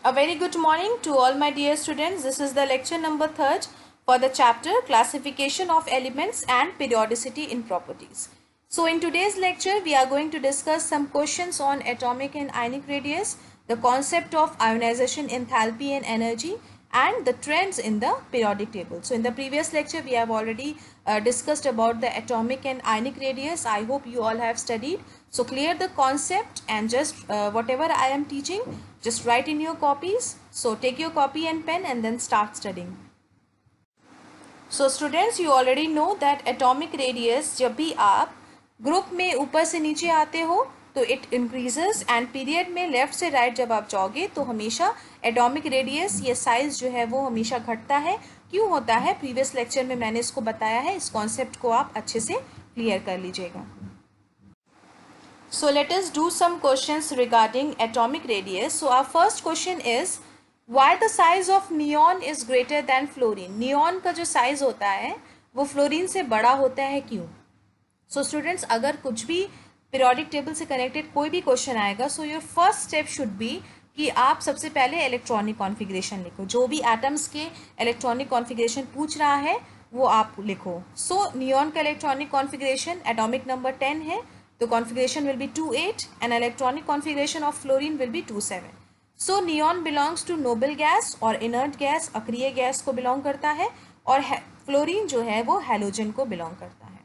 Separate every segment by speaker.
Speaker 1: A very good morning to all my dear students. This is the lecture number 3rd for the chapter Classification of Elements and Periodicity in Properties. So in today's lecture, we are going to discuss some questions on atomic and ionic radius, the concept of ionization, enthalpy and energy, and the trends in the periodic table. So in the previous lecture, we have already discussed about the atomic and ionic radius. I hope you all have studied. So clear the concept and just whatever I am teaching, just write in your copies. So take your copy and pen and then start studying. So students, you already know that atomic radius जब भी आप group में ऊपर से नीचे आते हो तो इट इंक्रीजेस एंड पीरियड में लेफ्ट से राइट जब आप जाओगे तो हमेशा एटॉमिक रेडियस ये साइज जो है वो हमेशा घटता है. क्यों होता है? प्रीवियस लेक्चर में मैंने इसको बताया है. इस कॉन्सेप्ट को आप अच्छे से क्लियर कर लीजिएगा. So let us do some questions regarding atomic radius. So our first question is why the size of neon is greater than fluorine? Neon का जो size होता है वो फ्लोरीन से बड़ा होता है क्यों? So students, अगर कुछ भी periodic table से connected कोई भी question आएगा, so your first step should be कि आप सबसे पहले इलेक्ट्रॉनिक कॉन्फ़िगरेशन लिखो. जो भी एटम्स के इलेक्ट्रॉनिक कॉन्फ़िगरेशन पूछ रहा है वो आप लिखो. सो नियॉन का इलेक्ट्रॉनिक कॉन्फ़िगरेशन एटॉमिक नंबर 10 है, तो configuration will be 28 and electronic configuration of fluorine will be 27. So neon belongs to noble gas और इनर्ट गैस अक्रिय गैस को बिलोंग करता है और फ्लोरीन जो है वो हैलोजन को बिलोंग करता है.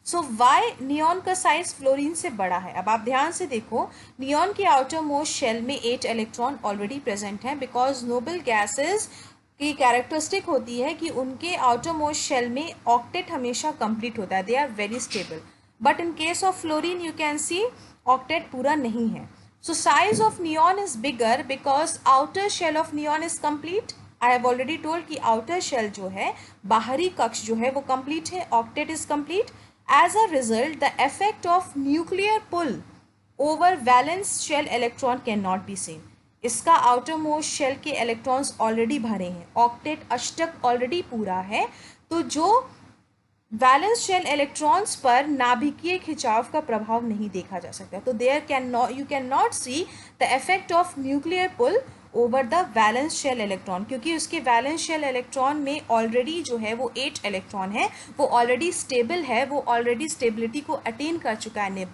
Speaker 1: सो वाई नियॉन का साइज फ्लोरीन से बड़ा है? अब आप ध्यान से देखो, नियॉन के आउटर मोस्ट शेल में 8 इलेक्ट्रॉन ऑलरेडी प्रेजेंट हैं बिकॉज नोबल गैसेस की कैरेक्टरिस्टिक होती है कि उनके आउटर मोस्ट शेल में ऑक्टेट हमेशा कंप्लीट होता है. They are very stable. But in case of fluorine you can see octet पूरा नहीं है. So size of neon is bigger because outer shell of neon is complete. I have already told कि outer shell जो है, बाहरी कक्ष जो है वो कंप्लीट है, octet is complete. As a result, the effect of nuclear pull over valence shell electron cannot be seen. इसका outermost shell के electrons already भरे हैं, octet अष्टक already पूरा है, तो जो वैलेंस शेल इलेक्ट्रॉन्स पर नाभिकीय खिंचाव का प्रभाव नहीं देखा जा सकता. तो you can not see the effect of nuclear pull over the valence shell electron, क्योंकि उसके वैलेंस शेल इलेक्ट्रॉन में ऑलरेडी जो है वो 8 इलेक्ट्रॉन है, वो ऑलरेडी स्टेबल है, वो ऑलरेडी स्टेबिलिटी को अटेन कर चुका है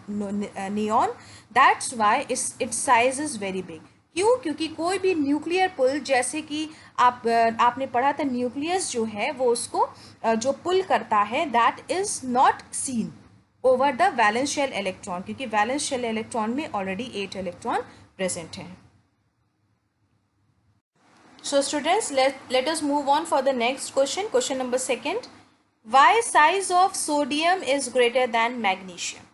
Speaker 1: neon. That's why it's size is very big. क्यों? क्योंकि कोई भी न्यूक्लियर पुल, जैसे कि आपने पढ़ा था, न्यूक्लियस जो है वो उसको जो पुल करता है, that is not seen over the valence shell electron, क्योंकि वैलेंस शेल इलेक्ट्रॉन में ऑलरेडी 8 इलेक्ट्रॉन प्रेजेंट हैं. So students, let us move on for the next question. Question number 2. Why size of sodium is greater than magnesium?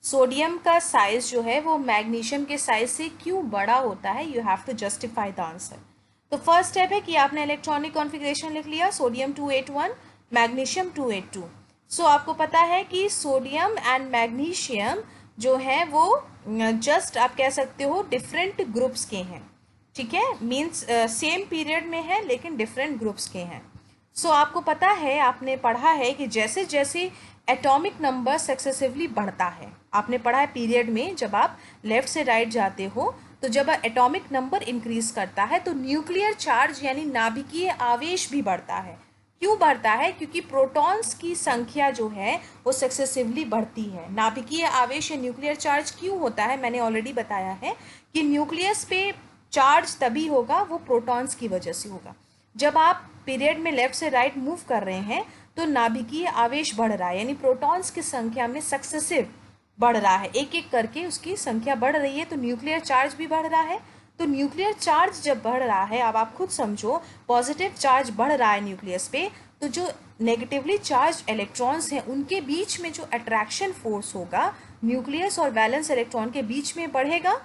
Speaker 1: Sodium का size जो है वो magnesium के size से क्यों बड़ा होता है? You have to justify the answer. तो फर्स्ट स्टेप है कि आपने इलेक्ट्रॉनिक कॉन्फ़िगरेशन लिख लिया. Sodium 281, magnesium 282. सो आपको पता है कि सोडियम एंड मैग्नीशियम जो है वो जस्ट आप कह सकते हो डिफरेंट ग्रुप्स के हैं. ठीक है, मीन्स सेम पीरियड में है लेकिन डिफरेंट ग्रुप्स के हैं. सो आपको पता है, आपने पढ़ा है कि जैसे जैसे एटॉमिक नंबर सक्सेसिवली बढ़ता है, आपने पढ़ा है पीरियड में, जब आप लेफ्ट से राइट जाते हो तो जब एटॉमिक नंबर इंक्रीज करता है तो न्यूक्लियर चार्ज यानी नाभिकीय आवेश भी बढ़ता है. क्यों बढ़ता है? क्योंकि प्रोटॉन्स की संख्या जो है वो सक्सेसिवली बढ़ती है. नाभिकीय आवेश या न्यूक्लियर चार्ज क्यों होता है? मैंने ऑलरेडी बताया है कि न्यूक्लियस पे चार्ज तभी होगा, वो प्रोटॉन्स की वजह से होगा. जब आप पीरियड में लेफ्ट से राइट मूव कर रहे हैं तो नाभिकीय आवेश बढ़ रहा है, यानी प्रोटॉन्स की संख्या में सक्सेसिव बढ़ रहा है, एक एक करके उसकी संख्या बढ़ रही है, तो न्यूक्लियर चार्ज भी बढ़ रहा है. तो न्यूक्लियर चार्ज जब बढ़ रहा है, अब आप खुद समझो, पॉजिटिव चार्ज बढ़ रहा है न्यूक्लियस पे, तो जो नेगेटिवली चार्ज इलेक्ट्रॉन्स हैं उनके बीच में जो अट्रैक्शन फोर्स होगा न्यूक्लियस और वैलेंस इलेक्ट्रॉन के बीच में बढ़ेगा.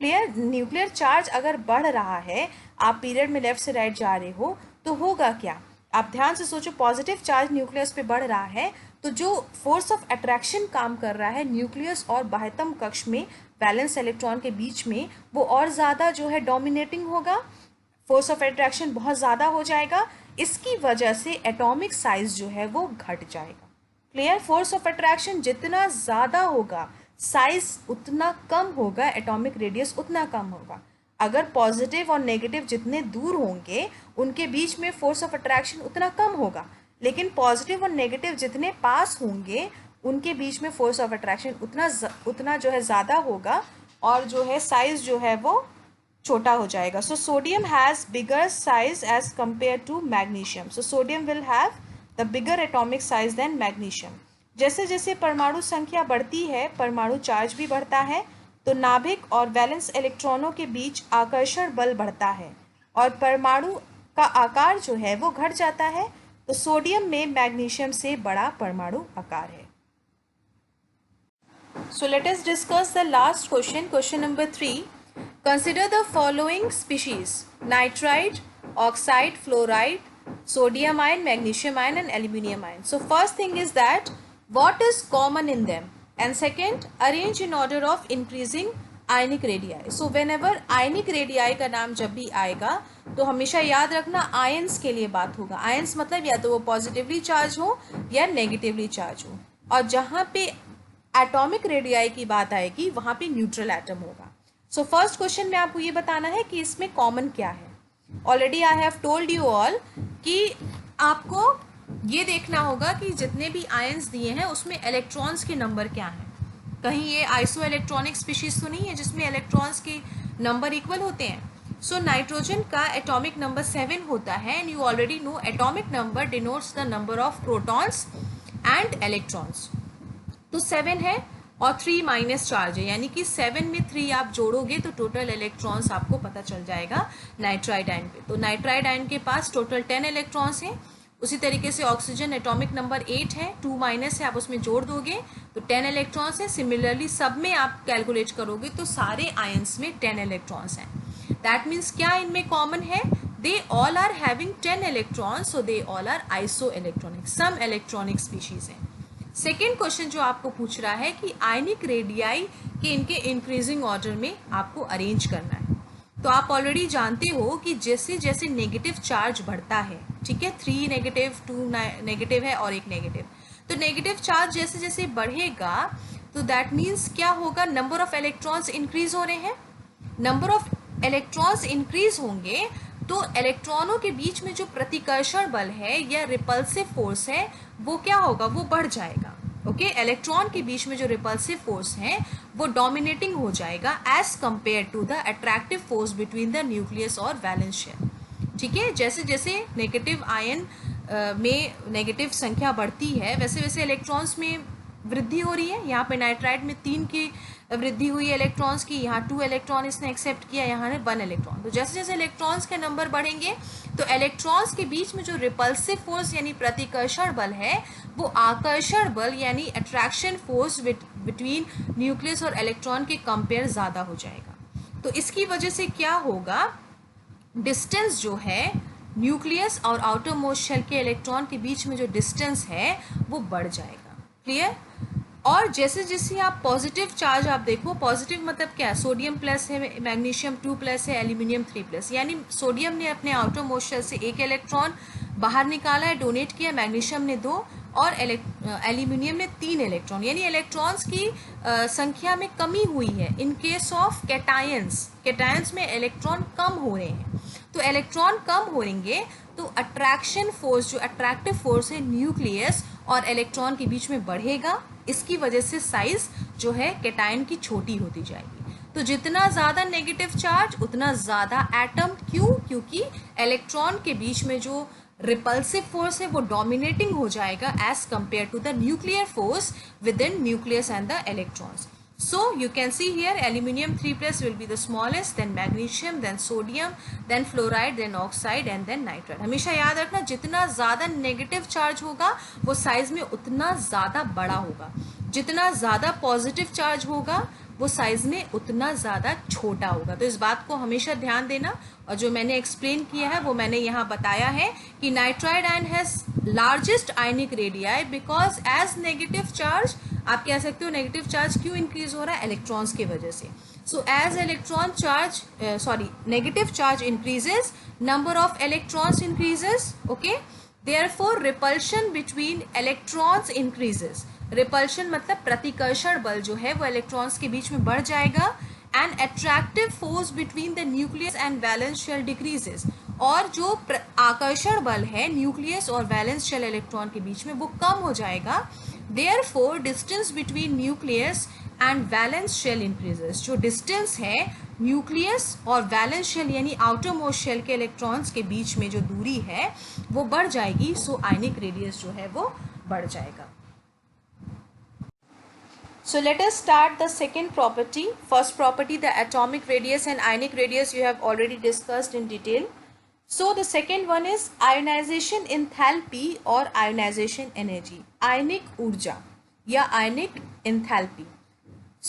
Speaker 1: क्लियर? न्यूक्लियर चार्ज अगर बढ़ रहा है, आप पीरियड में लेफ्ट से राइट जा रहे हो, तो होगा क्या? आप ध्यान से सोचो, पॉजिटिव चार्ज न्यूक्लियस पे बढ़ रहा है तो जो फोर्स ऑफ अट्रैक्शन काम कर रहा है न्यूक्लियस और बाह्यतम कक्ष में वैलेंस इलेक्ट्रॉन के बीच में, वो और ज़्यादा जो है डोमिनेटिंग होगा, फोर्स ऑफ अट्रैक्शन बहुत ज़्यादा हो जाएगा. इसकी वजह से एटॉमिक साइज जो है वो घट जाएगा. क्लियर? फोर्स ऑफ अट्रैक्शन जितना ज़्यादा होगा साइज उतना कम होगा, एटॉमिक रेडियस उतना कम होगा. अगर पॉजिटिव और नेगेटिव जितने दूर होंगे उनके बीच में फोर्स ऑफ अट्रैक्शन उतना कम होगा, लेकिन पॉजिटिव और नेगेटिव जितने पास होंगे उनके बीच में फोर्स ऑफ अट्रैक्शन उतना जो है ज़्यादा होगा और जो है साइज जो है वो छोटा हो जाएगा. So sodium has bigger size as compare to magnesium. So sodium will have the bigger atomic size than magnesium. जैसे जैसे परमाणु संख्या बढ़ती है परमाणु चार्ज भी बढ़ता है, तो नाभिक और वैलेंस इलेक्ट्रॉनों के बीच आकर्षण बल बढ़ता है और परमाणु का आकार जो है वो घट जाता है. तो सोडियम में मैग्नीशियम से बड़ा परमाणु आकार है. So let us discuss the last question, question number 3. Consider the following species: nitride, oxide, fluoride, sodium ion, magnesium ion and aluminium ion. So first thing is that what is common in them, and second, arrange in order of increasing ionic radii. So whenever ionic radii का नाम जब भी आएगा तो हमेशा याद रखना ions के लिए बात होगा. आयंस मतलब या तो वो पॉजिटिवली चार्ज हो या नेगेटिवली चार्ज हो, और जहाँ पे एटॉमिक रेडियाई की बात आएगी वहाँ पे न्यूट्रल एटम होगा. सो फर्स्ट क्वेश्चन में आपको ये बताना है कि इसमें कॉमन क्या है. Already I have told you all कि आपको ये देखना होगा कि जितने भी आयंस दिए हैं उसमें इलेक्ट्रॉन्स के नंबर क्या हैं. कहीं ये आइसो इलेक्ट्रॉनिक स्पीशीज तो नहीं है जिसमें इलेक्ट्रॉन्स के नंबर इक्वल होते हैं. सो नाइट्रोजन का एटॉमिक नंबर 7 होता है and you already know atomic number denotes the number of protons and electrons. तो 7 है और 3 माइनस चार्ज है, यानी कि 7 में 3 आप जोड़ोगे तो टोटल इलेक्ट्रॉन्स आपको पता चल जाएगा नाइट्राइड आयन पे. तो नाइट्राइड आयन के पास टोटल 10 इलेक्ट्रॉन्स हैं. उसी तरीके से ऑक्सीजन एटॉमिक नंबर 8 है, 2 माइनस है, आप उसमें जोड़ दोगे तो 10 इलेक्ट्रॉन्स है. सिमिलरली सब में आप कैलकुलेट करोगे तो सारे आयंस में 10 इलेक्ट्रॉन्स हैं. दैट मीन्स क्या इनमें कॉमन है? They all are having 10 electrons, so they all are isoelectronic, some electronic species हैं. सेकेंड क्वेश्चन जो आपको पूछ रहा है कि आयनिक रेडियाई के इनके इंक्रीजिंग ऑर्डर में आपको अरेंज करना है. तो आप ऑलरेडी जानते हो कि जैसे जैसे नेगेटिव चार्ज बढ़ता है, ठीक है, 3 नेगेटिव, 2 नेगेटिव है और 1 नेगेटिव, तो नेगेटिव चार्ज जैसे जैसे बढ़ेगा तो दैट मीन्स क्या होगा, नंबर ऑफ इलेक्ट्रॉन्स इंक्रीज हो रहे हैं. नंबर ऑफ इलेक्ट्रॉन्स इंक्रीज होंगे तो इलेक्ट्रॉनों के बीच में जो प्रतिकर्षण बल है या रिपल्सिव फोर्स है वो क्या होगा, वो बढ़ जाएगा. ओके, इलेक्ट्रॉन के बीच में जो रिपल्सिव फोर्स है वो डोमिनेटिंग हो जाएगा as compare to the attractive force between the nucleus और वैलेंस शेल. ठीक है, जैसे जैसे नेगेटिव आयन में नेगेटिव संख्या बढ़ती है वैसे वैसे इलेक्ट्रॉन्स में वृद्धि हो रही है. यहाँ पे नाइट्राइड में 3 की वृद्धि हुई इलेक्ट्रॉन्स की, यहाँ 2 इलेक्ट्रॉन इसने एक्सेप्ट किया, यहाँ ने 1 इलेक्ट्रॉन. तो जैसे जैसे इलेक्ट्रॉन्स के नंबर बढ़ेंगे तो इलेक्ट्रॉन्स के बीच में जो रिपल्सिव फोर्स यानी प्रतिकर्षण बल है वो आकर्षण बल यानी अट्रैक्शन फोर्स बिटवीन न्यूक्लियस और इलेक्ट्रॉन के कंपेयर ज़्यादा हो जाएगा. तो इसकी वजह से क्या होगा, डिस्टेंस जो है न्यूक्लियस और आउटर मोस्ट शेल के इलेक्ट्रॉन के बीच में जो डिस्टेंस है वो बढ़ जाएगा. क्लियर? और जैसे जैसे आप पॉजिटिव चार्ज आप देखो, पॉजिटिव मतलब क्या है, सोडियम प्लस है, मैग्नीशियम 2 प्लस है, एल्यूमिनियम 3 प्लस, यानी सोडियम ने अपने आउटर मोस्ट शेल से 1 इलेक्ट्रॉन बाहर निकाला है, डोनेट किया, मैग्नीशियम ने 2 और एल्यूमिनियम ने 3 इलेक्ट्रॉन, यानी इलेक्ट्रॉन्स की संख्या में कमी हुई है. इन केस ऑफ कैटायंस में इलेक्ट्रॉन कम हो रहे हैं. तो इलेक्ट्रॉन कम होंगे तो अट्रैक्शन फोर्स जो अट्रैक्टिव फोर्स है न्यूक्लियस और इलेक्ट्रॉन के बीच में बढ़ेगा. इसकी वजह से साइज जो है कैटायन की छोटी होती जाएगी. तो जितना ज़्यादा नेगेटिव चार्ज उतना ज़्यादा एटम. क्यों? क्योंकि इलेक्ट्रॉन के बीच में जो रिपल्सिव फोर्स है वो डोमिनेटिंग हो जाएगा as compare to the nuclear force within nucleus and the electrons. So you can see here aluminium 3 plus will be the smallest, then magnesium, then sodium, then fluoride, then oxide and then nitride. हमेशा याद रखना जितना ज़्यादा negative charge होगा वो size में उतना ज़्यादा बड़ा होगा, जितना ज़्यादा पॉजिटिव चार्ज होगा वो साइज में उतना ज़्यादा छोटा होगा. तो इस बात को हमेशा ध्यान देना. और जो मैंने एक्सप्लेन किया है वो मैंने यहाँ बताया है कि nitride ion has largest ionic radii because as negative charge, आप कह सकते हो नेगेटिव चार्ज क्यों इंक्रीज हो रहा है, इलेक्ट्रॉन्स की वजह से. So as electron charge negative charge increases, number of electrons increases. Okay, therefore repulsion between electrons increases. Repulsion मतलब प्रतिकर्षण बल जो है वो इलेक्ट्रॉन्स के बीच में बढ़ जाएगा and attractive force between the nucleus and valence shell decreases, और जो आकर्षण बल है न्यूक्लियस और वैलेंस शेल इलेक्ट्रॉन के बीच में वो कम हो जाएगा। Therefore distance between nucleus and valence shell increases, जो डिस्टेंस है न्यूक्लियस और वैलेंस शेल यानी आउटर मोस्ट शेल के इलेक्ट्रॉन्स के बीच में जो दूरी है वो बढ़ जाएगी। सो आयनिक रेडियस जो है वो बढ़ जाएगा। So let us start the second property. First property, the atomic radius and ionic radius you have already discussed in detail. So the second one is ionization enthalpy or ionization energy. Ionic ऊर्जा या ionic enthalpy.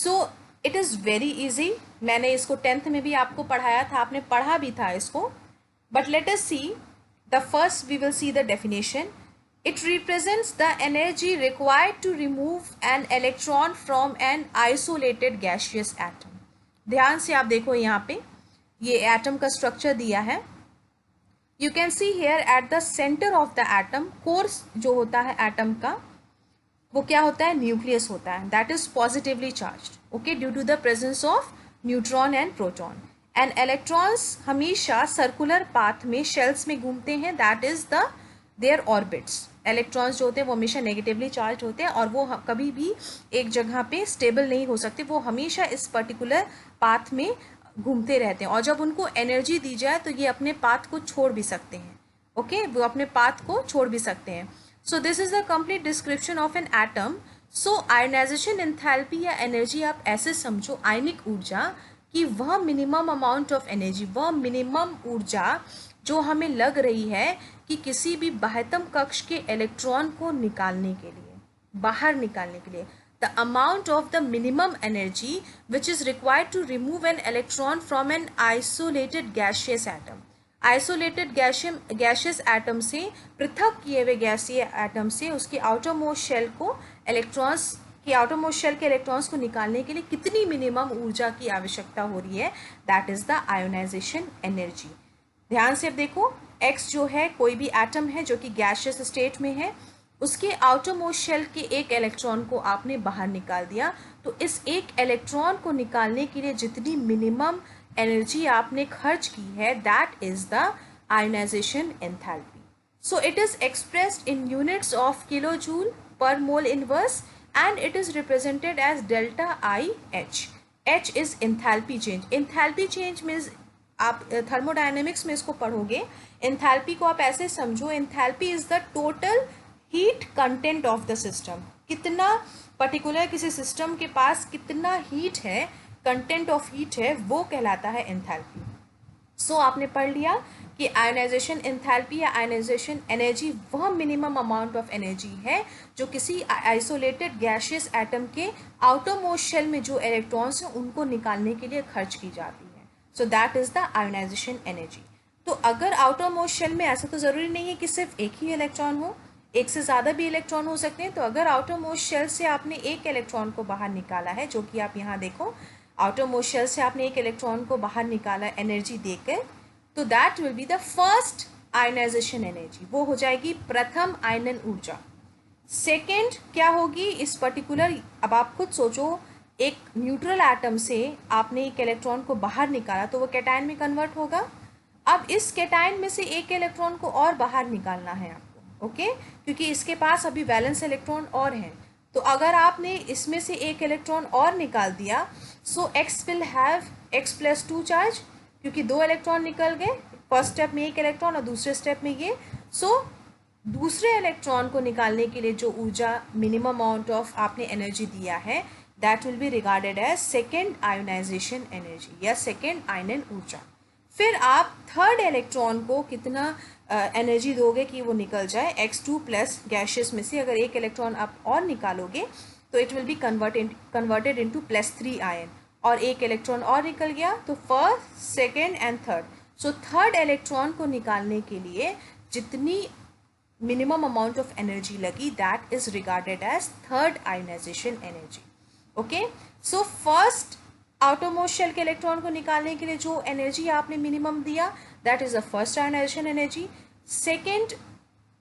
Speaker 1: So it is very easy. मैंने इसको 10th में भी आपको पढ़ाया था, आपने पढ़ा भी था इसको. But let us see. The first we will see the definition. It represents the energy required to remove an electron from an isolated gaseous atom. ध्यान से आप देखो यहाँ पे ये एटम का स्ट्रक्चर दिया है. You can see here at the center of the atom, core जो होता है एटम का वो क्या होता है, न्यूक्लियस होता है. That is positively charged, okay, due to the presence of neutron and proton. And electrons हमेशा सर्कुलर पाथ में शेल्स में घूमते हैं. That is the their orbits. Electrons जो होते हैं वो हमेशा नेगेटिवली चार्ज होते हैं और वो कभी भी एक जगह पे स्टेबल नहीं हो सकते. वो हमेशा इस पर्टिकुलर पाथ में घूमते रहते हैं और जब उनको एनर्जी दी जाए तो ये अपने पाथ को छोड़ भी सकते हैं. ओके, वो अपने पाथ को छोड़ भी सकते हैं. So this is the complete description of an atom. So ionization enthalpy या एनर्जी आप ऐसे समझो, आयनिक ऊर्जा, कि वह मिनिमम अमाउंट ऑफ एनर्जी, वह मिनिमम ऊर्जा जो हमें लग रही है कि किसी भी बाह्यतम कक्ष के इलेक्ट्रॉन को निकालने के लिए, बाहर निकालने के लिए, the amount of the minimum energy which is required to remove an electron from an isolated gaseous atom. Isolated gaseous atom से, पृथक किए हुए गैसीय एटम से उसके आउटर मोस्ट शेल को इलेक्ट्रॉन्स कि आउटर मोस्ट शेल के इलेक्ट्रॉन्स को निकालने के लिए कितनी मिनिमम ऊर्जा की आवश्यकता हो रही है, that is the ionization energy. ध्यान से अब देखो, X जो है कोई भी एटम है जो कि गैसियस स्टेट में है, उसके आउटर मोस्ट शेल के एक इलेक्ट्रॉन को आपने बाहर निकाल दिया. तो इस एक इलेक्ट्रॉन को निकालने के लिए जितनी मिनिमम एनर्जी आपने खर्च की है, that is the ionization enthalpy. So it is expressed in units of kilojoule per mole inverse and it is represented as delta I H. H is enthalpy change. Enthalpy change means आप thermodynamics में इसको पढ़ोगे. Enthalpy को आप ऐसे समझो, enthalpy is the total heat content of the system. कितना particular किसी सिस्टम के पास कितना हीट है, कंटेंट ऑफ हीट है, वो कहलाता है एंथैल्पी. सो आपने पढ़ लिया कि आयोनाइजेशन एंथैल्पी या आयोनाइजेशन एनर्जी वह मिनिमम अमाउंट ऑफ एनर्जी है जो किसी आइसोलेटेड गैसियस एटम के आउटर मोस्ट शेल में जो इलेक्ट्रॉन्स हैं उनको निकालने के लिए खर्च की जाती है. So that is the ionization energy. तो अगर आउटर मोस्ट शेल में, ऐसा तो ज़रूरी नहीं है कि सिर्फ एक ही इलेक्ट्रॉन हो, एक से ज़्यादा भी इलेक्ट्रॉन हो सकते हैं. तो अगर आउटर मोस्ट शेल से आपने एक इलेक्ट्रॉन को बाहर निकाला है, जो कि आप यहाँ देखो, आउटर मोस्ट शेल से आपने एक इलेक्ट्रॉन को बाहर निकाला एनर्जी देकर, तो that will be the first ionization energy. वो हो जाएगी प्रथम आयनन ऊर्जा. सेकेंड क्या होगी इस पर्टिकुलर, अब आप खुद सोचो, एक न्यूट्रल एटम से आपने एक इलेक्ट्रॉन को बाहर निकाला तो वो कैटायन में कन्वर्ट होगा. अब इस कैटायन में से एक इलेक्ट्रॉन को और बाहर निकालना है आपको, ओके, क्योंकि इसके पास अभी वैलेंस इलेक्ट्रॉन और हैं. तो अगर आपने इसमें से एक इलेक्ट्रॉन और निकाल दिया, सो X will have X+2 charge, क्योंकि दो इलेक्ट्रॉन निकल गए, फर्स्ट स्टेप में एक इलेक्ट्रॉन और दूसरे स्टेप में ये. सो दूसरे इलेक्ट्रॉन को निकालने के लिए जो ऊर्जा मिनिमम अमाउंट ऑफ आपने एनर्जी दिया है, that will be regarded as second ionization energy या second आयनन ऊर्जा. फिर आप थर्ड इलेक्ट्रॉन को कितना एनर्जी दोगे कि वो निकल जाए, X2 प्लस गैशियस में से अगर एक इलेक्ट्रॉन आप और निकालोगे तो it will be converted into +3 ion, और एक इलेक्ट्रॉन और निकल गया तो first, second and third. So third electron को निकालने के लिए जितनी मिनिमम अमाउंट ऑफ एनर्जी लगी, that is regarded as third ionization energy. Okay, so first outer most shell के इलेक्ट्रॉन को निकालने के लिए जो एनर्जी आपने मिनिमम दिया, that is the first ionization energy. Second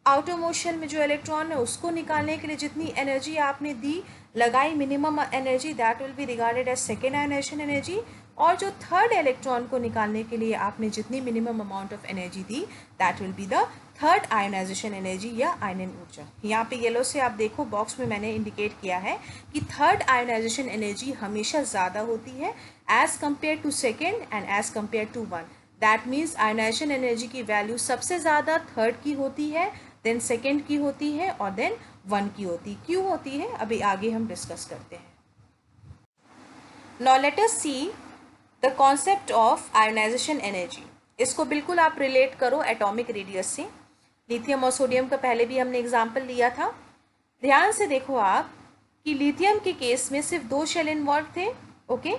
Speaker 1: outer most shell में जो इलेक्ट्रॉन है उसको निकालने के लिए जितनी एनर्जी आपने दी, लगाई minimum energy, that will be regarded as second ionization energy. और जो थर्ड इलेक्ट्रॉन को निकालने के लिए आपने जितनी minimum amount of energy the that will be the third ionization energy या आयनन ऊर्जा। यहाँ पे येलो से आप देखो बॉक्स में मैंने इंडिकेट किया है कि थर्ड आयोनाइजेशन एनर्जी हमेशा ज़्यादा होती है as compare to second and as compare to one. That means ionization energy की वैल्यू सबसे ज़्यादा थर्ड की होती है, देन सेकेंड की होती है और देन वन की होती है। क्यों होती है अभी आगे हम डिस्कस करते हैं। Now let us see the concept of ionization energy. इसको बिल्कुल आप रिलेट करो एटॉमिक रेडियस से। लिथियम और सोडियम का पहले भी हमने एग्जाम्पल लिया था। ध्यान से देखो आप कि लिथियम के केस में सिर्फ 2 शेल इन्वॉल्व थे, ओके,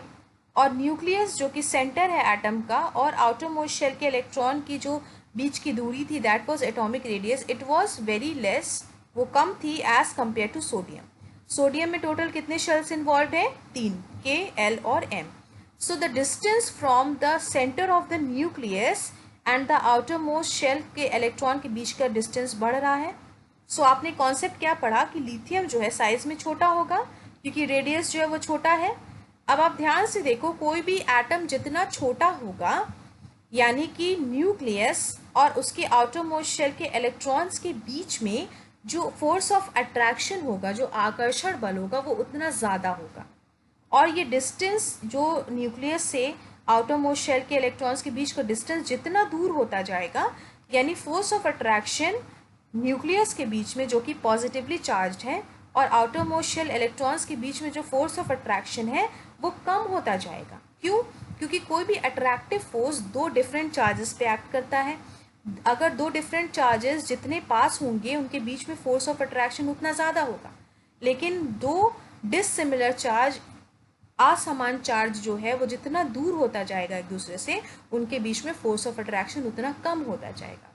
Speaker 1: और न्यूक्लियस जो कि सेंटर है एटम का और आउटर मोस्ट शेल के इलेक्ट्रॉन की जो बीच की दूरी थी that was atomic radius, it was very less, वो कम थी as compare to sodium. Sodium में टोटल कितने शेल्स इन्वॉल्व है? 3, के, एल और M. So the distance from the center of the nucleus and the outermost shell के electron के बीच का डिस्टेंस बढ़ रहा है। सो आपने कॉन्सेप्ट क्या पढ़ा कि लिथियम जो है साइज में छोटा होगा क्योंकि रेडियस जो है वो छोटा है। अब आप ध्यान से देखो कोई भी एटम जितना छोटा होगा यानी कि न्यूक्लियस और उसके आउटरमोस्ट शेल के इलेक्ट्रॉन्स के बीच में जो फोर्स ऑफ अट्रैक्शन होगा, जो आकर्षण बल होगा, वो उतना ज़्यादा होगा। और ये डिस्टेंस जो न्यूक्लियस से आउटर मोस्ट शेल के इलेक्ट्रॉन्स के बीच का डिस्टेंस जितना दूर होता जाएगा यानी फोर्स ऑफ अट्रैक्शन न्यूक्लियस के बीच में जो कि पॉजिटिवली चार्ज्ड है और आउटर मोस्ट शेल इलेक्ट्रॉन्स के बीच में जो फोर्स ऑफ अट्रैक्शन है वो कम होता जाएगा। क्यों? क्योंकि कोई भी अट्रैक्टिव फोर्स 2 डिफरेंट चार्जेस पे एक्ट करता है। अगर 2 डिफरेंट चार्जेस जितने पास होंगे उनके बीच में फोर्स ऑफ अट्रैक्शन उतना ज़्यादा होगा, लेकिन 2 डिससिमिलर चार्ज, असमान चार्ज जो है वो जितना दूर होता जाएगा एक दूसरे से उनके बीच में फोर्स ऑफ अट्रैक्शन उतना कम होता जाएगा।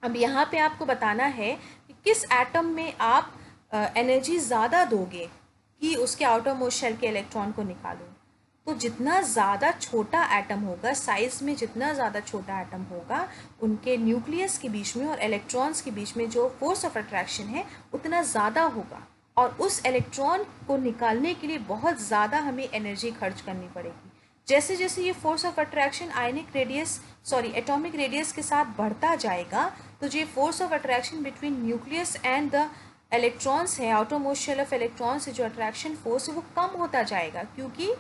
Speaker 1: अब यहाँ पे आपको बताना है कि किस एटम में आप एनर्जी ज़्यादा दोगे कि उसके आउटर मोस्ट शेल के इलेक्ट्रॉन को निकालो। तो जितना ज़्यादा छोटा एटम होगा, साइज़ में जितना ज़्यादा छोटा एटम होगा, उनके न्यूक्लियस के बीच में और इलेक्ट्रॉन्स के बीच में जो फोर्स ऑफ अट्रैक्शन है उतना ज़्यादा होगा और उस इलेक्ट्रॉन को निकालने के लिए बहुत ज़्यादा हमें एनर्जी खर्च करनी पड़ेगी। जैसे जैसे ये force of attraction atomic radius के साथ बढ़ता जाएगा तो जो force of attraction between nucleus and the electrons है, outer most shell of electrons से जो अट्रैक्शन फोर्स है वो कम होता जाएगा क्योंकि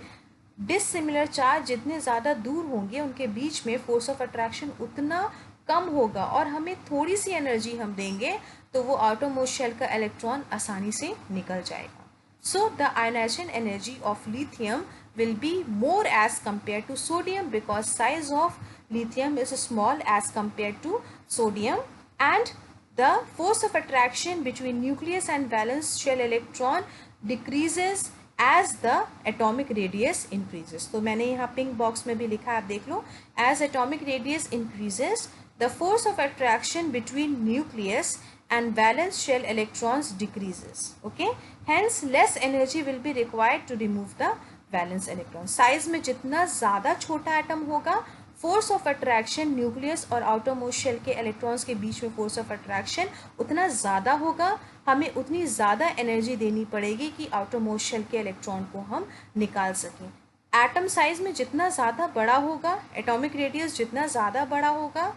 Speaker 1: डिससिमिलर चार्ज जितने ज़्यादा दूर होंगे उनके बीच में फोर्स ऑफ अट्रैक्शन उतना कम होगा और हमें थोड़ी सी एनर्जी हम देंगे तो वो आउटर मोस्ट शेल का इलेक्ट्रॉन आसानी से निकल जाएगा। So the ionization energy of lithium will be more as compared to sodium because size of lithium is small as compared to sodium and the force of attraction between nucleus and valence shell electron decreases as the atomic radius increases। तो मैंने यहाँ pink box में भी लिखा है, आप देख लो। as atomic radius increases the force of attraction between nucleus and valence shell electrons decreases, okay, hence less energy will be required to remove the valence electron. Size में जितना ज़्यादा छोटा एटम होगा, फोर्स ऑफ अट्रैक्शन न्यूक्लियस और outer most shell के electrons के बीच में फोर्स ऑफ अट्रैक्शन उतना ज़्यादा होगा, हमें उतनी ज़्यादा एनर्जी देनी पड़ेगी कि आउटर मोस्ट शेल के इलेक्ट्रॉन को हम निकाल सकें। एटम साइज में जितना ज़्यादा बड़ा होगा, एटॉमिक रेडियस जितना ज़्यादा बड़ा होगा,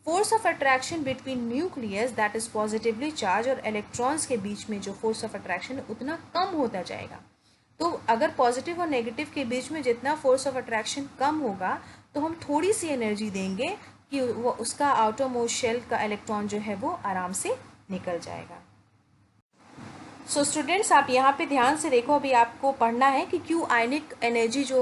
Speaker 1: force of attraction between nucleus that is positively charge और इलेक्ट्रॉन्स के बीच में जो फोर्स ऑफ अट्रैक्शन उतना कम होता जाएगा। तो अगर पॉजिटिव और नेगेटिव के बीच में जितना फोर्स ऑफ अट्रैक्शन कम होगा तो हम थोड़ी सी एनर्जी देंगे कि वो उसका आउटर मोस्ट शेल का इलेक्ट्रॉन जो है वो आराम से निकल जाएगा। सो स्टूडेंट्स आप यहाँ पे ध्यान से देखो, अभी आपको पढ़ना है कि क्यों आयनिक एनर्जी जो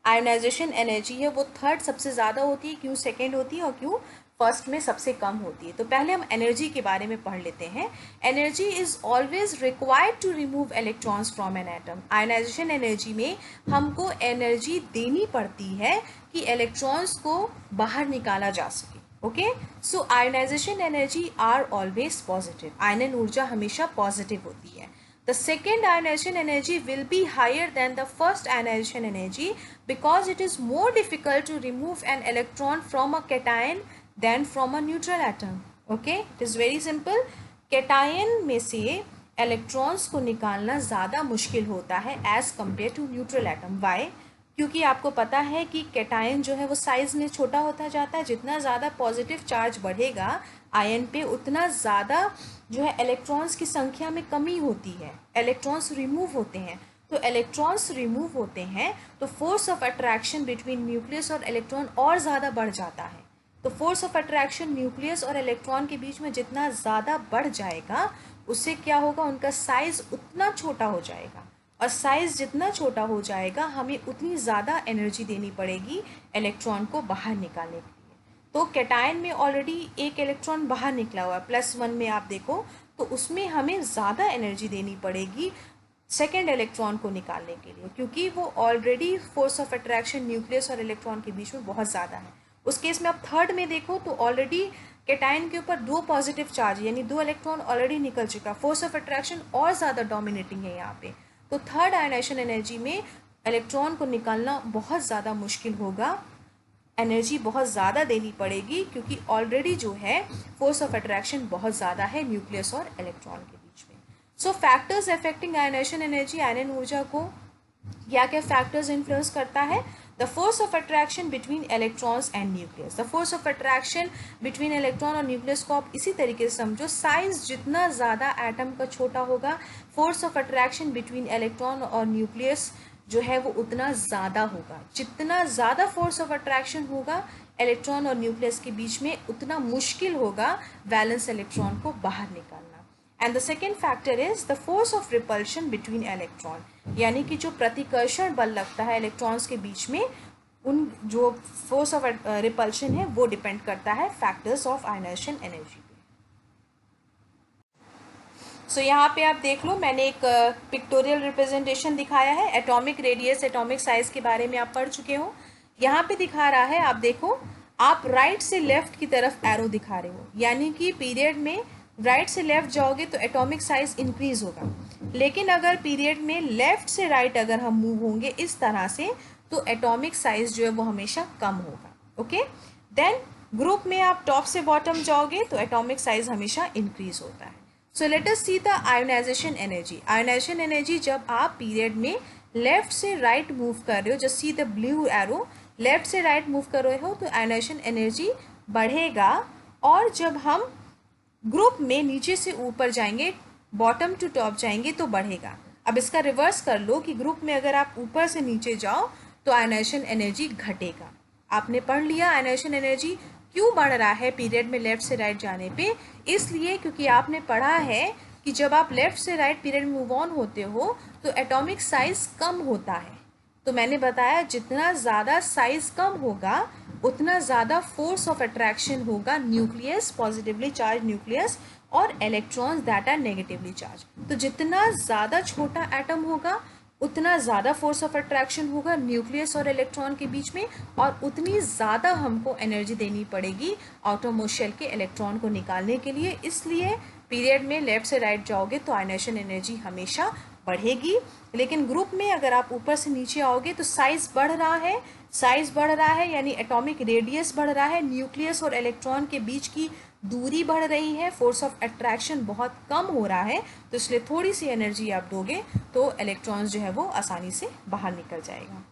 Speaker 1: आयोनाइजेशन एनर्जी है वो थर्ड सबसे ज़्यादा होती है, क्यों सेकेंड होती है और क्यों फर्स्ट में सबसे कम होती है। तो पहले हम एनर्जी के बारे में पढ़ लेते हैं। Energy is always required to remove electrons from an atom. Ionization energy में हमको एनर्जी देनी पड़ती है कि इलेक्ट्रॉन्स को बाहर निकाला जा सके। Okay, so ionization energy are always positive. आयनन ऊर्जा हमेशा पॉजिटिव होती है। The second ionization energy will be higher than the first ionization energy because it is more difficult to remove an electron from a cation than from a neutral atom. Okay, it is very simple. Cation में से electrons को निकालना ज़्यादा मुश्किल होता है as compared to neutral atom. Why? क्योंकि आपको पता है कि कैटायन जो है वो साइज़ में छोटा होता जाता है। जितना ज़्यादा पॉजिटिव चार्ज बढ़ेगा आयन पे, उतना ज़्यादा जो है इलेक्ट्रॉन्स की संख्या में कमी होती है, इलेक्ट्रॉन्स रिमूव होते हैं। तो इलेक्ट्रॉन्स रिमूव होते हैं तो force of attraction between nucleus और इलेक्ट्रॉन और ज़्यादा बढ़ जाता है। तो फोर्स ऑफ अट्रैक्शन न्यूक्लियस और इलेक्ट्रॉन के बीच में जितना ज़्यादा बढ़ जाएगा, उससे क्या होगा, उनका साइज़ उतना छोटा हो जाएगा, और साइज़ जितना छोटा हो जाएगा हमें उतनी ज़्यादा एनर्जी देनी पड़ेगी इलेक्ट्रॉन को बाहर निकालने के लिए। तो कैटायन में ऑलरेडी एक इलेक्ट्रॉन बाहर निकला हुआ है, +1 में आप देखो, तो उसमें हमें ज़्यादा एनर्जी देनी पड़ेगी सेकेंड इलेक्ट्रॉन को निकालने के लिए, क्योंकि वो already force of attraction nucleus और इलेक्ट्रॉन के बीच में बहुत ज़्यादा है। उस केस में आप थर्ड में देखो तो ऑलरेडी कैटायन के ऊपर 2 पॉजिटिव चार्ज यानी 2 इलेक्ट्रॉन ऑलरेडी निकल चुका, फोर्स ऑफ अट्रैक्शन और ज़्यादा डोमिनेटिंग है यहाँ पे। तो थर्ड आयनाइजेशन एनर्जी में इलेक्ट्रॉन को निकालना बहुत ज़्यादा मुश्किल होगा, एनर्जी बहुत ज़्यादा देनी पड़ेगी, क्योंकि ऑलरेडी जो है फोर्स ऑफ अट्रैक्शन बहुत ज़्यादा है न्यूक्लियस और इलेक्ट्रॉन के बीच में। So factors affecting ionization energy, आयनन ऊर्जा को क्या क्या फैक्टर्स इन्फ्लुएंस करता है? The force of attraction between electrons and nucleus. The force of attraction between electron और न्यूक्लियस को आप इसी तरीके से समझो, साइज जितना ज़्यादा एटम का छोटा होगा, force of attraction between electron और न्यूक्लियस जो है वो उतना ज़्यादा होगा। जितना ज़्यादा फोर्स ऑफ अट्रैक्शन होगा इलेक्ट्रॉन और न्यूक्लियस के बीच में, उतना मुश्किल होगा वैलेंस इलेक्ट्रॉन को बाहर निकालना। And the second factor is the force of repulsion between electron, यानी कि जो प्रतिकर्षण बल लगता है इलेक्ट्रॉन्स के बीच में, उन जो फोर्स ऑफ रिपल्शन है वो डिपेंड करता है फैक्टर्स ऑफ आयनाइजेशन एनर्जी पे। सो यहाँ पे आप देख लो, मैंने एक पिक्टोरियल रिप्रेजेंटेशन दिखाया है। एटॉमिक रेडियस, एटॉमिक साइज के बारे में आप पढ़ चुके हो। यहाँ पे दिखा रहा है, आप देखो, आप राइट से लेफ्ट की तरफ एरो दिखा रहे हो, यानी कि पीरियड में राइट से लेफ्ट जाओगे तो एटॉमिक साइज इंक्रीज होगा, लेकिन अगर पीरियड में लेफ्ट से राइट अगर हम मूव होंगे इस तरह से, तो एटॉमिक साइज जो है वो हमेशा कम होगा। ओके, देन ग्रुप में आप टॉप से बॉटम जाओगे तो एटॉमिक साइज हमेशा इंक्रीज होता है। So let us see the ionization energy. Ionization energy जब आप पीरियड में लेफ्ट से राइट मूव कर रहे हो, just see the blue arrow, left से राइट मूव कर रहे हो तो आयोनाइजेशन एनर्जी बढ़ेगा, और जब हम ग्रुप में नीचे से ऊपर जाएंगे, बॉटम टू टॉप जाएंगे तो बढ़ेगा। अब इसका रिवर्स कर लो कि ग्रुप में अगर आप ऊपर से नीचे जाओ तो आयनाइजेशन एनर्जी घटेगा। आपने पढ़ लिया आयनाइजेशन एनर्जी क्यों बढ़ रहा है पीरियड में लेफ्ट से राइट जाने पे, इसलिए क्योंकि आपने पढ़ा है कि जब आप लेफ्ट से राइट पीरियड में मूव ऑन होते हो तो एटॉमिक साइज कम होता है। तो मैंने बताया जितना ज़्यादा साइज कम होगा उतना ज़्यादा फोर्स ऑफ अट्रैक्शन होगा न्यूक्लियस, पॉजिटिवली चार्ज न्यूक्लियस, और electrons that are negatively charge. तो जितना ज़्यादा छोटा एटम होगा उतना ज़्यादा फोर्स ऑफ अट्रैक्शन होगा न्यूक्लियस और इलेक्ट्रॉन के बीच में, और उतनी ज़्यादा हमको एनर्जी देनी पड़ेगी आउटरमोस्ट शेल के इलेक्ट्रॉन को निकालने के लिए। इसलिए पीरियड में लेफ्ट से राइट जाओगे तो आयनाइजेशन एनर्जी हमेशा बढ़ेगी, लेकिन ग्रुप में अगर आप ऊपर से नीचे आओगे तो साइज बढ़ रहा है, साइज बढ़ रहा है यानी एटॉमिक रेडियस बढ़ रहा है, न्यूक्लियस और इलेक्ट्रॉन के बीच की दूरी बढ़ रही है, फोर्स ऑफ अट्रैक्शन बहुत कम हो रहा है, तो इसलिए थोड़ी सी एनर्जी आप दोगे तो इलेक्ट्रॉन्स जो है वो आसानी से बाहर निकल जाएगा।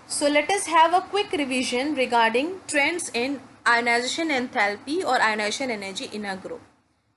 Speaker 1: So let us have a quick revision regarding trends in ionization enthalpy और ionization energy in a group.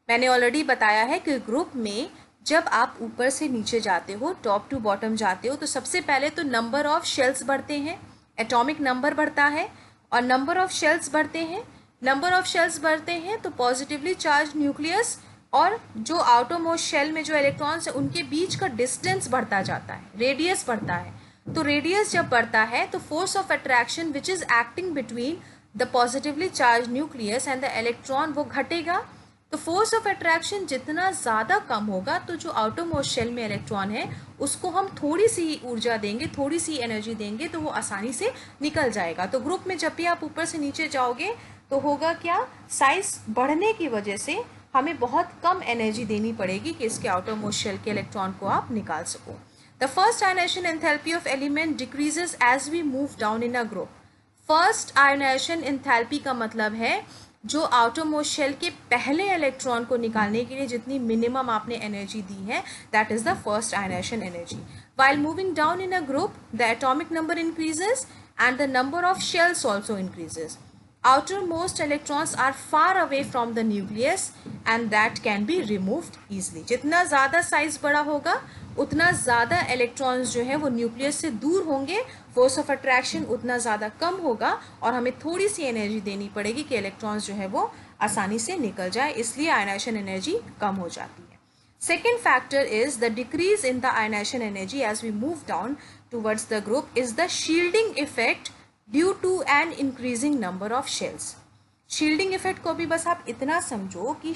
Speaker 1: मैंने ऑलरेडी बताया है कि ग्रुप में जब आप ऊपर से नीचे जाते हो, टॉप टू बॉटम जाते हो, तो सबसे पहले तो नंबर ऑफ शेल्स बढ़ते हैं, एटॉमिक नंबर बढ़ता है, और नंबर ऑफ शेल्स बढ़ते हैं, नंबर ऑफ शेल्स बढ़ते हैं तो पॉजिटिवली चार्ज न्यूक्लियस और जो आउटरमोस्ट शेल में जो इलेक्ट्रॉन्स है उनके बीच का डिस्टेंस बढ़ता जाता है, रेडियस बढ़ता है। तो रेडियस जब बढ़ता है तो force of attraction which is acting between the positively charge nucleus and the electron वो घटेगा। तो फोर्स ऑफ अट्रैक्शन जितना ज़्यादा कम होगा तो जो आउटरमोस्ट शेल में इलेक्ट्रॉन है उसको हम थोड़ी सी ऊर्जा देंगे, थोड़ी सी एनर्जी देंगे तो वो आसानी से निकल जाएगा। तो ग्रुप में जब भी आप ऊपर से नीचे जाओगे तो होगा क्या, साइज बढ़ने की वजह से हमें बहुत कम एनर्जी देनी पड़ेगी कि इसके आउटरमोस्ट शेल के इलेक्ट्रॉन को आप निकाल सको। The first ionization enthalpy of element decreases as we move down in a group. First ionization enthalpy का मतलब है जो आउटरमोस्ट शेल के पहले इलेक्ट्रॉन को निकालने के लिए जितनी मिनिमम आपने एनर्जी दी है, that is the first ionization energy. While moving down in a group, the atomic number increases and the number of shells also increases. Outermost electrons are far away from the nucleus and that can be removed easily. जितना ज़्यादा size बड़ा होगा उतना ज़्यादा electrons जो है वो nucleus से दूर होंगे, फोर्स ऑफ अट्रैक्शन उतना ज़्यादा कम होगा और हमें थोड़ी सी एनर्जी देनी पड़ेगी कि इलेक्ट्रॉन्स जो है वो आसानी से निकल जाए, इसलिए आयनाइजेशन एनर्जी कम हो जाती है. Second factor is the decrease in the ionization energy as we move down towards the group is the shielding effect due to an increasing number of shells. Shielding effect को भी बस आप इतना समझो कि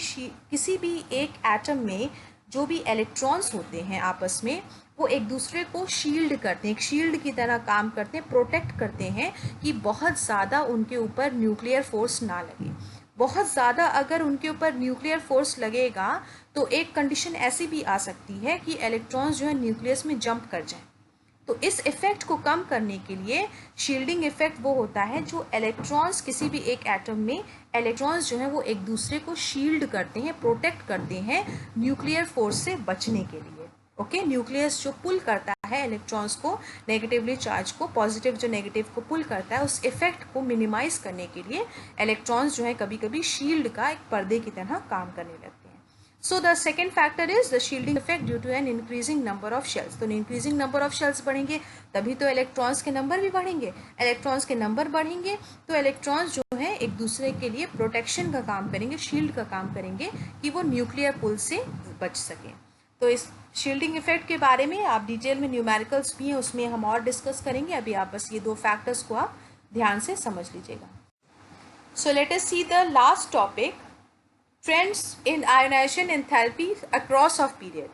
Speaker 1: किसी भी एक एटम में जो भी इलेक्ट्रॉन्स होते हैं आपस में वो एक दूसरे को शील्ड करते हैं, एक शील्ड की तरह काम करते हैं, प्रोटेक्ट करते हैं कि बहुत ज़्यादा उनके ऊपर न्यूक्लियर फोर्स ना लगे. बहुत ज़्यादा अगर उनके ऊपर न्यूक्लियर फोर्स लगेगा तो एक कंडीशन ऐसी भी आ सकती है कि इलेक्ट्रॉन्स जो है न्यूक्लियस में जंप कर जाएं. तो इस इफ़ेक्ट को कम करने के लिए शील्डिंग इफ़ेक्ट वो होता है जो इलेक्ट्रॉन्स किसी भी एक एटम में इलेक्ट्रॉन्स जो हैं वो एक दूसरे को शील्ड करते हैं, प्रोटेक्ट करते हैं न्यूक्लियर फोर्स से बचने के लिए. ओके, न्यूक्लियस जो पुल करता है इलेक्ट्रॉन्स को, नेगेटिवली चार्ज को, पॉजिटिव जो नेगेटिव को पुल करता है, उस इफेक्ट को मिनिमाइज करने के लिए इलेक्ट्रॉन्स जो है कभी कभी शील्ड का एक पर्दे की तरह काम करने लगते हैं. So the second factor is the shielding effect due to an increasing number of shells. तो इंक्रीजिंग नंबर ऑफ शेल्स बढ़ेंगे तभी तो इलेक्ट्रॉन्स के नंबर भी बढ़ेंगे. इलेक्ट्रॉन्स के नंबर बढ़ेंगे तो इलेक्ट्रॉन्स जो है एक दूसरे के लिए प्रोटेक्शन का काम करेंगे, शील्ड का काम करेंगे कि वो न्यूक्लियर पुल से बच सकें. तो इस शील्डिंग इफेक्ट के बारे में आप डिटेल में न्यूमेरिकल्स भी हैं उसमें हम और डिस्कस करेंगे. अभी आप बस ये दो फैक्टर्स को आप ध्यान से समझ लीजिएगा. सो let us see the last topic, trends in ionisation enthalpy across of period.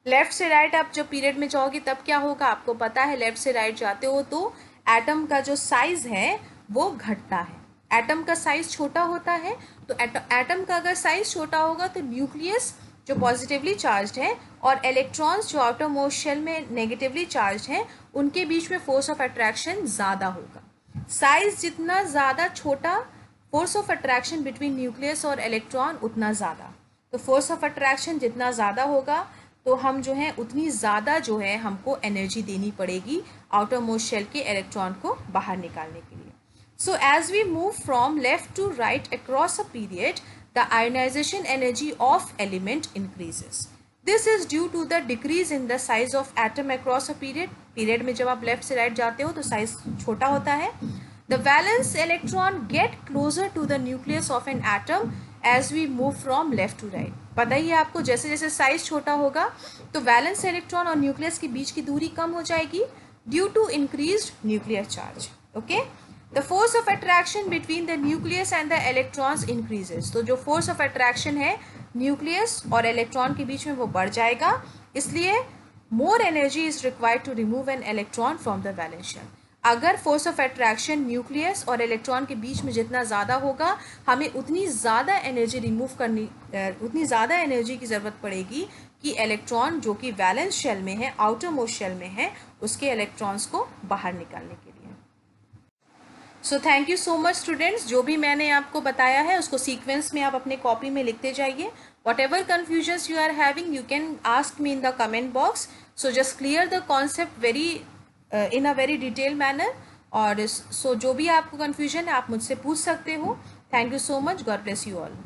Speaker 1: Left से राइट आप जब पीरियड में जाओगे तब क्या होगा आपको पता है. लेफ्ट से राइट जाते हो तो एटम का जो साइज है वो घटता है. एटम का साइज छोटा होता है तो एटम का अगर साइज छोटा होगा तो न्यूक्लियस जो पॉजिटिवली चार्ज्ड है और इलेक्ट्रॉन्स जो आउटर मोस्ट शेल में नेगेटिवली चार्ज्ड हैं उनके बीच में फोर्स ऑफ अट्रैक्शन ज़्यादा होगा. साइज जितना ज़्यादा छोटा, force of attraction between nucleus और इलेक्ट्रॉन उतना ज़्यादा. तो फोर्स ऑफ अट्रैक्शन जितना ज़्यादा होगा तो हम जो है उतनी ज़्यादा जो है हमको एनर्जी देनी पड़ेगी आउटर मोस्ट शेल के इलेक्ट्रॉन को बाहर निकालने के लिए. So as we move from left to right across a period, the ionization energy of element increases. This is due to the decrease in the size of atom across a period. Period में जब आप left से right जाते हो तो size छोटा होता है. The valence electron get closer to the nucleus of an atom as we move from left to right. पता ही है आपको जैसे जैसे size छोटा होगा तो valence electron और nucleus के बीच की दूरी कम हो जाएगी due to increased nuclear charge. Okay? The force of attraction between the nucleus and the electrons increases. तो जो force of attraction है न्यूक्लियस और इलेक्ट्रॉन के बीच में वो बढ़ जाएगा, इसलिए more energy is required to remove an electron from the valence shell. अगर force of attraction न्यूक्लियस और इलेक्ट्रॉन के बीच में जितना ज़्यादा होगा हमें उतनी ज़्यादा एनर्जी रिमूव करनी, उतनी ज़्यादा एनर्जी की ज़रूरत पड़ेगी कि इलेक्ट्रॉन जो कि वैलेंस शेल में है, आउटर मोस्ट शेल में है, उसके इलेक्ट्रॉन्स को बाहर निकालने के लिए. So thank you so much students. जो भी मैंने आपको बताया है उसको सीक्वेंस में आप अपने कॉपी में लिखते जाइए. Whatever confusions you are having you can ask me in the comment box. So just clear the concept very in a very detail manner. और सो जो भी आपको कन्फ्यूजन है आप मुझसे पूछ सकते हो. Thank you so much. God bless you all.